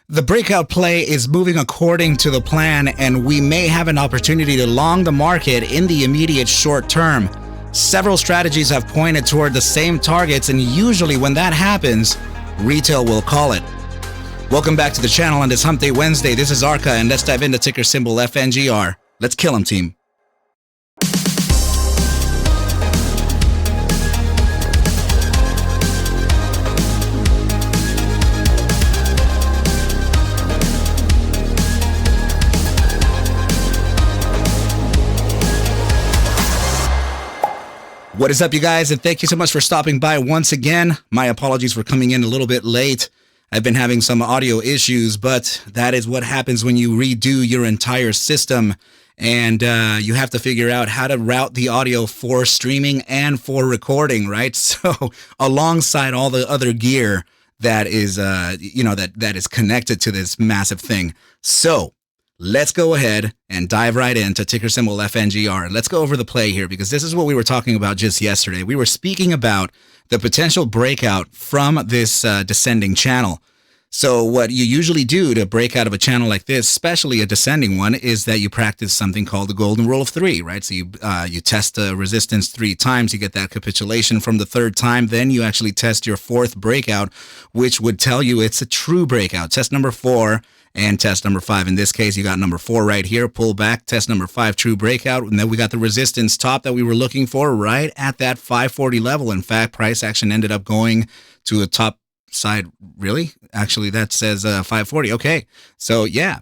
The breakout play is moving according to the plan, and we may have an opportunity to long the market in the immediate short term. Several strategies have pointed toward the same targets, and usually when that happens, retail will call it. Welcome back to the channel on this Hump Day Wednesday. This is ARCa, and let's dive into ticker symbol FNGR. Let's kill 'em, team. What is up, you guys, and thank you so much for stopping by once again. My apologies for coming in a little bit late. I've been having some audio issues, but that is what happens when you redo your entire system, and you have to figure out how to route the audio for streaming and for recording, right? So alongside all the other gear that is, that is connected to this massive thing. So let's go ahead and dive right into ticker symbol FNGR. Let's go over the play here, because this is what we were talking about just yesterday. We were speaking about the potential breakout from this descending channel. So what you usually do to break out of a channel like this, especially a descending one, is that you practice something called the golden rule of three, right? So you test the resistance 3 times, you get that capitulation from the 3rd time, then you actually test your 4th breakout, which would tell you it's a true breakout. Test number 4 and test number 5. In this case, you got number 4 right here, pull back, test number 5, true breakout, and then we got the resistance top that we were looking for right at that 540 level. In fact, price action ended up going to a top side. Really? Actually, that says 540. Okay. So yeah.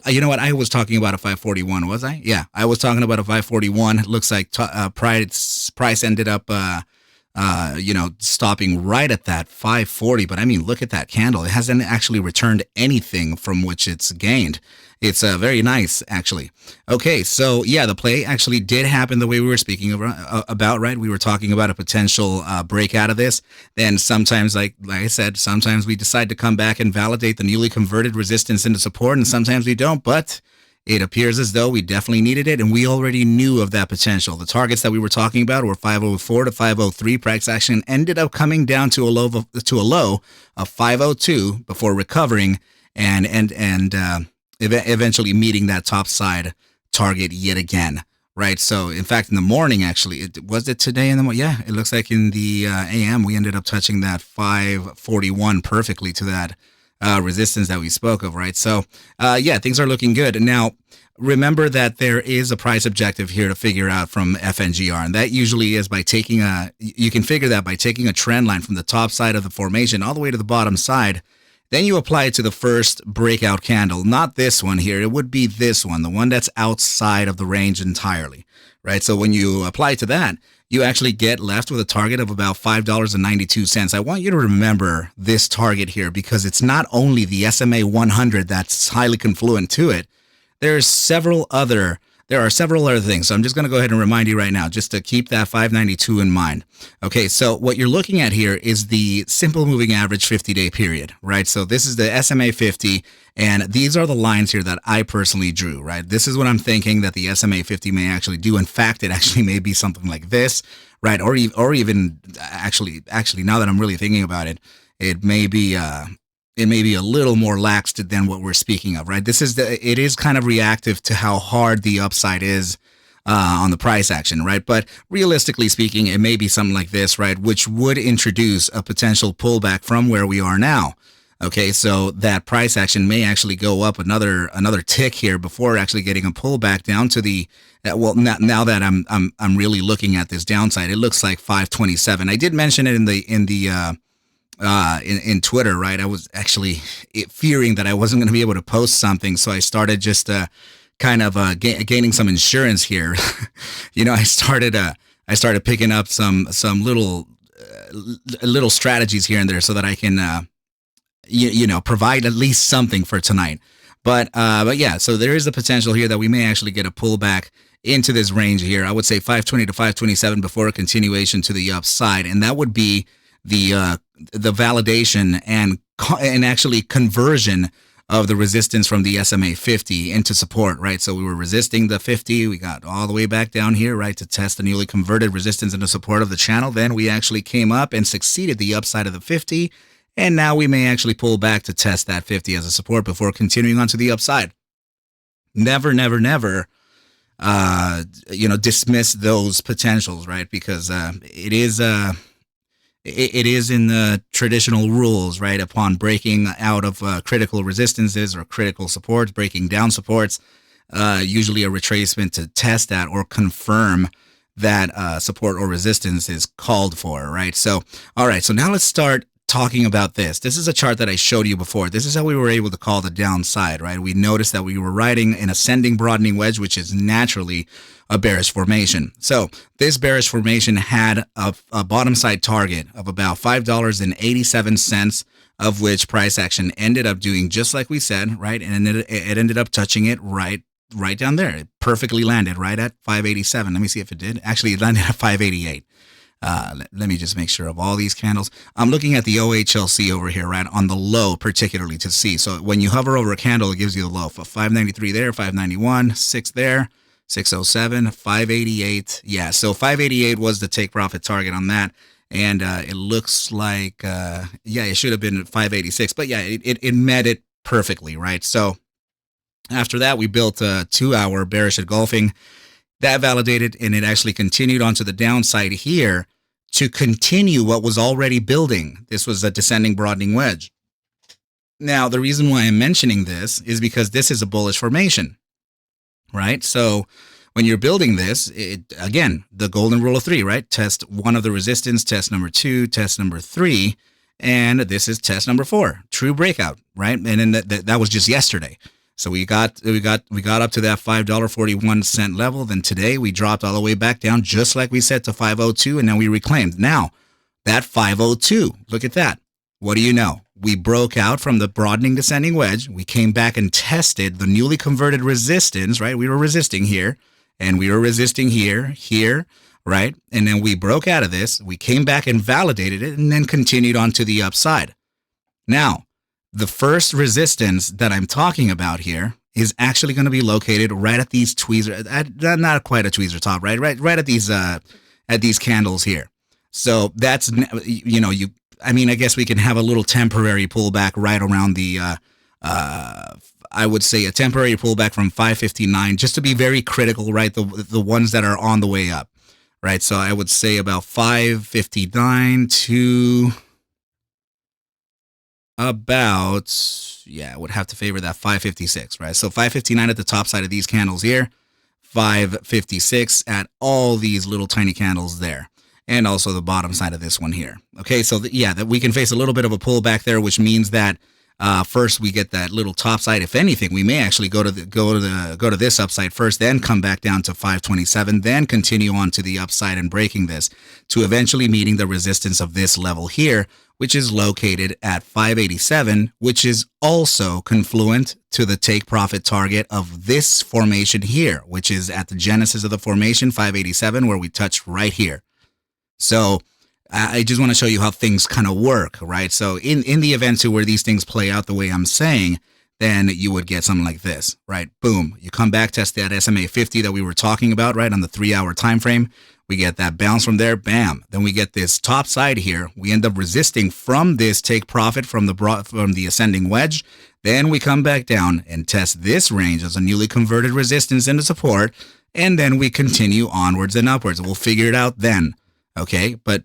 You know what? I was talking about a 541, was I? Yeah, I was talking about a 541. It looks like price ended up stopping right at that 540. But I mean, look at that candle. It hasn't actually returned anything from which it's gained. It's very nice, actually. Okay, so yeah, the play actually did happen the way we were speaking about, right? We were talking about a potential breakout of this. Then sometimes, like I said, sometimes we decide to come back and validate the newly converted resistance into support, and sometimes we don't. But it appears as though we definitely needed it, and we already knew of that potential. The targets that we were talking about were 504 to 503. Price action ended up coming down to a low of 502 before recovering and eventually meeting that top side target yet again, right? So in fact, in the morning, actually, was it today in the morning? Yeah, it looks like in the AM, we ended up touching that 541 perfectly to that resistance that we spoke of, right? So yeah, things are looking good. Now, remember that there is a price objective here to figure out from FNGR, and that usually is by taking you can figure that by taking a trend line from the top side of the formation all the way to the bottom side. Then you apply it to the first breakout candle, not this one here. It would be this one, the one that's outside of the range entirely, right? So when you apply to that, you actually get left with a target of about $5.92. I want you to remember this target here, because it's not only the SMA 100 that's highly confluent to it. There are several other things. So I'm just going to go ahead and remind you right now, just to keep that 592 in mind. Okay, so what you're looking at here is the simple moving average 50-day period, right? So this is the SMA 50, and these are the lines here that I personally drew, right? This is what I'm thinking that the SMA 50 may actually do. In fact, it actually may be something like this, right? Or even actually, now that I'm really thinking about it, it may be a little more laxed than what we're speaking of, right? It is kind of reactive to how hard the upside is on the price action, right? But realistically speaking, it may be something like this, right? Which would introduce a potential pullback from where we are now. Okay, so that price action may actually go up another tick here before actually getting a pullback down to the now that I'm really looking at this downside, it looks like 527. I did mention it in Twitter, right? I was actually fearing that I wasn't going to be able to post something, so I started just kind of gaining some insurance here. I started picking up some little strategies here and there so that I can provide at least something for tonight. But yeah, so there is a potential here that we may actually get a pullback into this range here. I would say 520 to 527 before a continuation to the upside, and that would be the validation and actually conversion of the resistance from the SMA 50 into support, right? So we were resisting the 50. We got all the way back down here, right, to test the newly converted resistance into support of the channel. Then we actually came up and succeeded the upside of the 50. And now we may actually pull back to test that 50 as a support before continuing on to the upside. Never, never, never, dismiss those potentials, right? Because it is in the traditional rules, right? Upon breaking out of critical resistances or critical supports, breaking down supports, usually a retracement to test that or confirm that support or resistance is called for, right? So, all right, so now let's start talking about this. This is a chart that I showed you before. This is how we were able to call the downside, right? We noticed that we were riding an ascending broadening wedge, which is naturally a bearish formation. So this bearish formation had a bottom side target of about $5.87, of which price action ended up doing just like we said, right? And it ended up touching it right down there. It perfectly landed right at 587. Let me see if it did. Actually, it landed at 588. Let me just make sure of all these candles. I'm looking at the OHLC over here, right, on the low particularly to see. So when you hover over a candle, it gives you a low for 593 there, 591, 6 there, 607, 588. Yeah, so 588 was the take profit target on that. And it looks like, it should have been 586. But yeah, it met it perfectly, right? So after that, we built a 2-hour bearish engulfing. That validated, and it actually continued onto the downside here to continue what was already building. This was a descending broadening wedge. Now, the reason why I'm mentioning this is because this is a bullish formation, right? So when you're building this, again, the golden rule of 3, right? Test one of the resistance, test number 2, test number 3, and this is test number 4, true breakout, right? And then that was just yesterday. So we got up to that $5.41 level. Then today we dropped all the way back down, just like we said, to 502, and then we reclaimed. Now that 502, look at that. What do you know? We broke out from the broadening descending wedge. We came back and tested the newly converted resistance, right? We were resisting here, and we were resisting here, right? And then we broke out of this. We came back and validated it, and then continued on to the upside. Now, the first resistance that I'm talking about here is actually going to be located right at these tweezer, not quite a tweezer top, right at these candles here. So that's, I guess we can have a little temporary pullback right around the, I would say a temporary pullback from 559, just to be very critical, right? The ones that are on the way up, right? So I would say about 559 to about, I would have to favor that 556, right? So 559 at the top side of these candles here, 556 at all these little tiny candles there, and also the bottom side of this one here. Okay, so that we can face a little bit of a pullback there, which means that first we get that little top side. If anything, we may actually go to this upside first, then come back down to 527, then continue on to the upside and breaking this to eventually meeting the resistance of this level here, which is located at 587, which is also confluent to the take profit target of this formation here, which is at the genesis of the formation, 587, where we touched right here. So I just want to show you how things kind of work, right? So in the event to where these things play out the way I'm saying, then you would get something like this, right? Boom, you come back, test that SMA 50 that we were talking about, right, on the 3-hour time frame. We get that bounce from there, bam. Then we get this top side here. We end up resisting from this take profit from the ascending wedge. Then we come back down and test this range as a newly converted resistance into support. And then we continue onwards and upwards. We'll figure it out then, okay? But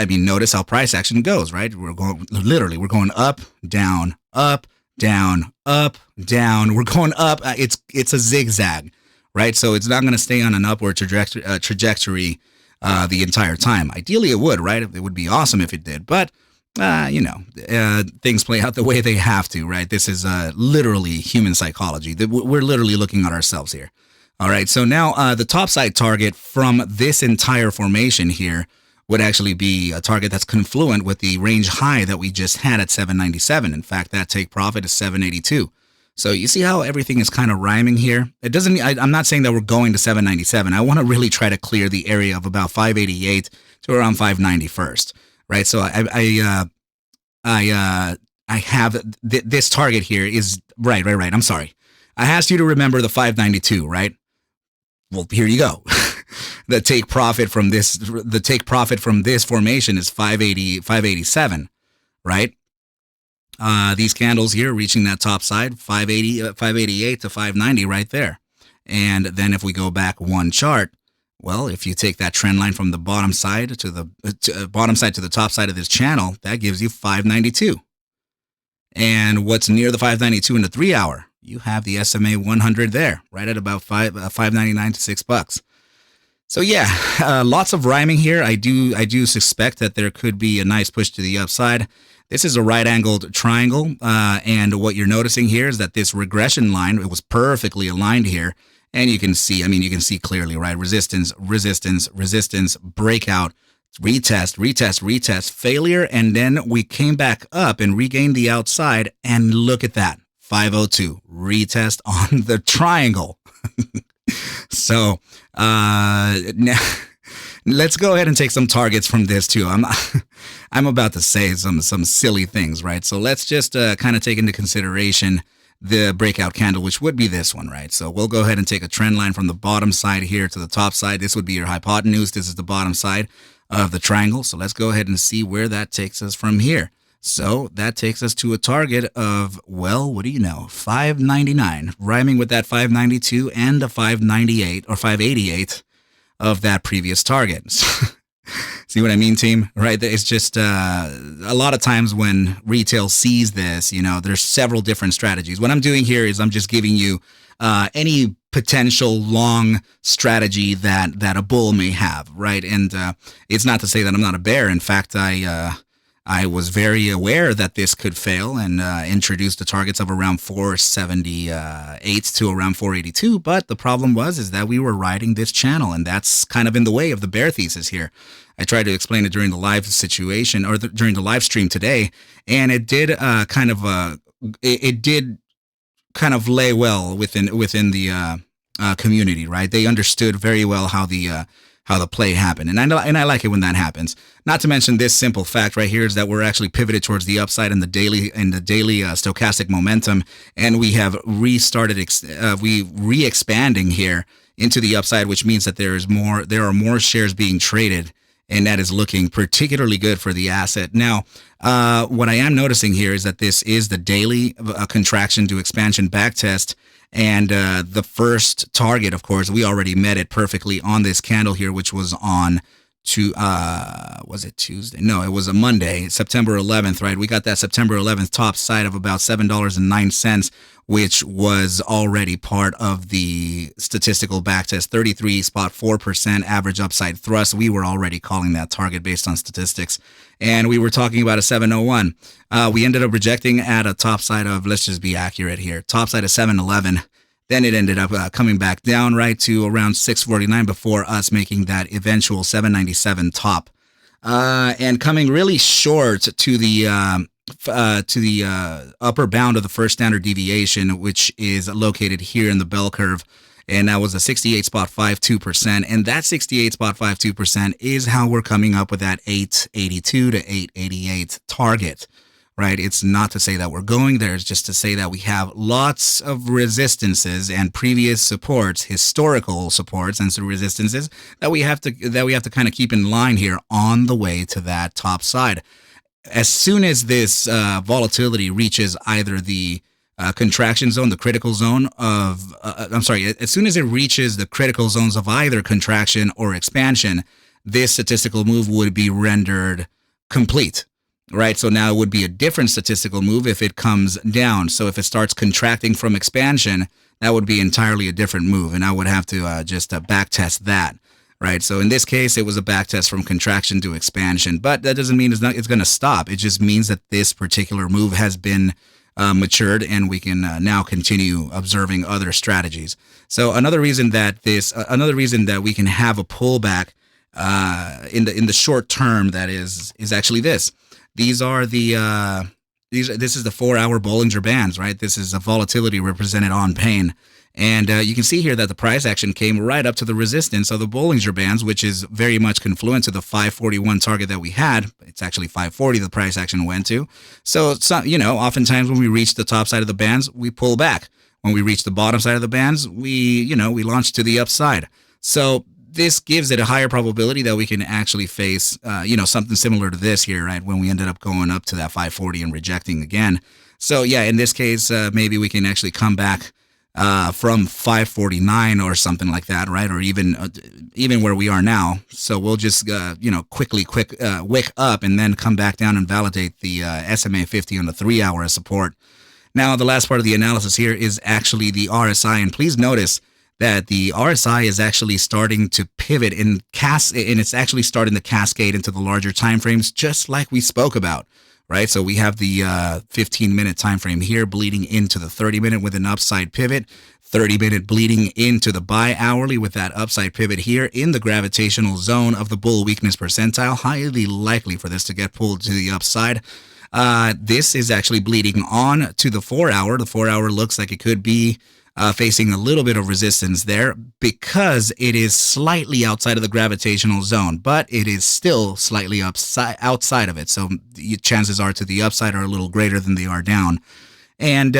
notice how price action goes, right? We're going up, down, up, down, up, down. We're going up. It's a zigzag, right? So it's not going to stay on an upward trajectory the entire time. Ideally, it would, right? It would be awesome if it did, but things play out the way they have to, right? This is literally human psychology. We're literally looking at ourselves here. All right. So now the topside target from this entire formation here would actually be a target that's confluent with the range high that we just had at 797. In fact, that take profit is 782. So you see how everything is kind of rhyming here? It doesn't, I'm not saying that we're going to 797. I want to really try to clear the area of about 588 to around 590 first, right? So I have this target here is right. I'm sorry. I asked you to remember the 592, right? Well, here you go. The take profit from this formation is 587, right? These candles here reaching that top side, 580, 588 to 590 right there. And then if we go back one chart, well, if you take that trend line from the bottom side to the bottom side to the top side of this channel, that gives you 592. And what's near the 592 in the 3 hour? You have the SMA 100 there, right at about 599 to $6. So yeah, lots of rhyming here. I do suspect that there could be a nice push to the upside. This is a right-angled triangle, and what you're noticing here is that this regression line, it was perfectly aligned here, and you can see, you can see clearly, right? Resistance, resistance, resistance, breakout, retest, retest, retest, failure, and then we came back up and regained the outside, and look at that, 502, retest on the triangle. So now let's go ahead and take some targets from this too. I'm about to say some silly things, right? So let's just kind of take into consideration the breakout candle, which would be this one, right? So we'll go ahead and take a trend line from the bottom side here to the top side. This would be your hypotenuse. This is the bottom side of the triangle. So let's go ahead and see where that takes us from here. So that takes us to a target of, well, what do you know, 599, rhyming with that 592 and the 598 or 588 of that previous target. See what I mean, team? Right? It's just a lot of times when retail sees this, there's several different strategies. What I'm doing here is I'm just giving you any potential long strategy that a bull may have, right? And it's not to say that I'm not a bear. In fact, I was very aware that this could fail and introduced the targets of around 478 to around 482. But the problem is that we were riding this channel, and that's kind of in the way of the bear thesis here. I tried to explain it during the live situation or during the live stream today, and it did kind of lay well within the community, right? They understood very well how the play happened. And I like it when that happens. Not to mention this simple fact right here is that we're actually pivoted towards the upside in the daily stochastic momentum, and we have restarted re-expanding here into the upside, which means that there are more shares being traded, and that is looking particularly good for the asset. Now, what I am noticing here is that this is the daily contraction to expansion backtest. And the first target, of course, we already met it perfectly on this candle here, which was on was it Tuesday? No, it was a Monday, September 11th, right? We got that September 11th top side of about $7.09, which was already part of the statistical backtest, 33.4% average upside thrust. We were already calling that target based on statistics. And we were talking about a 701. We ended up rejecting at a top side of, let's just be accurate here, top side of 711. Then it ended up coming back down right to around 649 before us making that eventual 797 top, and coming really short to the upper bound of the first standard deviation, which is located here in the bell curve. And that was a 68.52%. And that 68.52% is how we're coming up with that 882 to 888 target, right? It's not to say that we're going there. It's just to say that we have lots of resistances and previous supports, historical supports and some resistances that we have to kind of keep in line here on the way to that top side. As soon as this volatility reaches either the contraction zone, the critical zone of, as soon as it reaches the critical zones of either contraction or expansion, this statistical move would be rendered complete, right? So now it would be a different statistical move if it comes down. So if it starts contracting from expansion, that would be entirely a different move. And I would have to just back test that, right? So in this case, it was a back test from contraction to expansion, but that doesn't mean it's going to stop. It just means that this particular move has been matured, and we can now continue observing other strategies. So another reason that we can have a pullback in the short term, that is actually this. These are the this is the 4-hour Bollinger Bands, right? This is a volatility represented on pain. And you can see here that the price action came right up to the resistance of the Bollinger Bands, which is very much confluent to the 541 target that we had. It's actually 540 the price action went to. So, oftentimes when we reach the top side of the bands, we pull back. When we reach the bottom side of the bands, we launch to the upside. So this gives it a higher probability that we can actually face, something similar to this here, right? When we ended up going up to that 540 and rejecting again. So yeah, in this case, maybe we can actually come back from 549 or something like that, right? Or even where we are now. So we'll just quickly wick up and then come back down and validate the SMA 50 on the 3-hour as support. Now, the last part of the analysis here is actually the RSI, and please notice that the RSI is actually starting to pivot and it's actually starting to cascade into the larger time frames, just like we spoke about, right? So we have the 15-minute time frame here bleeding into the 30-minute with an upside pivot, 30-minute bleeding into the bi-hourly with that upside pivot here in the gravitational zone of the bull weakness percentile. Highly likely for this to get pulled to the upside. This is actually bleeding on to the 4-hour. The 4-hour looks like it could be facing a little bit of resistance there because it is slightly outside of the gravitational zone, but it is still slightly outside of it. So the chances are to the upside are a little greater than they are down. And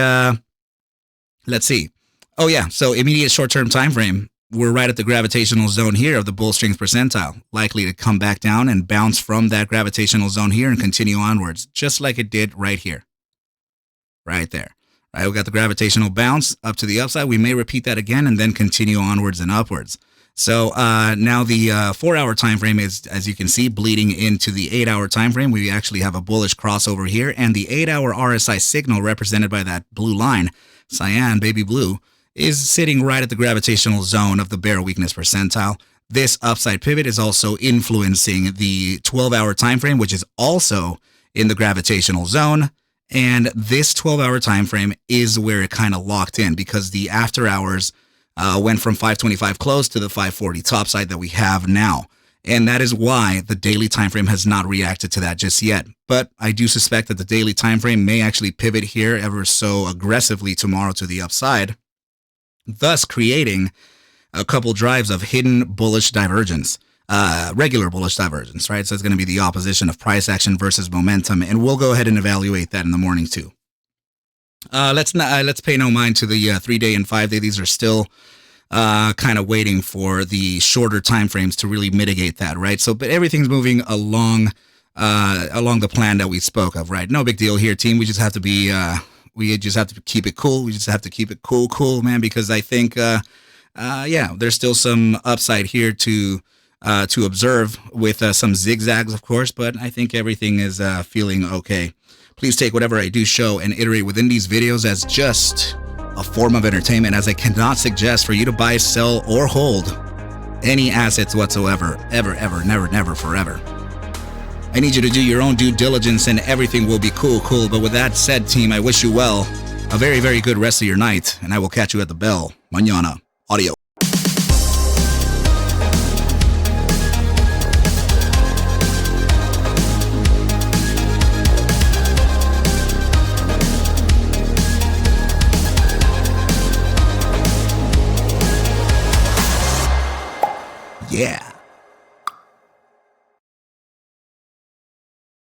let's see. Oh yeah, so immediate short-term time frame. We're right at the gravitational zone here of the bull strength percentile, likely to come back down and bounce from that gravitational zone here and continue onwards, just like it did right here, right there. Right, we got the gravitational bounce up to the upside. We may repeat that again and then continue onwards and upwards. So now the 4-hour time frame is, as you can see, bleeding into the 8-hour time frame. We actually have a bullish crossover here, and the 8-hour RSI signal represented by that blue line, cyan, baby blue, is sitting right at the gravitational zone of the bear weakness percentile. This upside pivot is also influencing the 12-hour time frame, which is also in the gravitational zone. And this 12-hour time frame is where it kind of locked in because the after hours went from 525 close to the 540 topside that we have now. And that is why the daily time frame has not reacted to that just yet. But I do suspect that the daily time frame may actually pivot here ever so aggressively tomorrow to the upside, thus creating a couple drives of hidden bullish divergence. Regular bullish divergence, right? So it's going to be the opposition of price action versus momentum, and we'll go ahead and evaluate that in the morning too. Let's pay no mind to the 3-day and 5-day. These are still kind of waiting for the shorter time frames to really mitigate that, right? So, but everything's moving along the plan that we spoke of, right? No big deal here, team. We just have to be, we just have to keep it cool. We just have to keep it cool, man, because I think, there's still some upside here to observe with some zigzags, of course, but I think everything is feeling okay. Please take whatever I do show and iterate within these videos as just a form of entertainment, as I cannot suggest for you to buy, sell, or hold any assets whatsoever, ever, never, forever. I need you to do your own due diligence and everything will be cool. But with that said, team, I wish you well, a very, very good rest of your night, and I will catch you at the bell. Mañana. Audio. Yeah.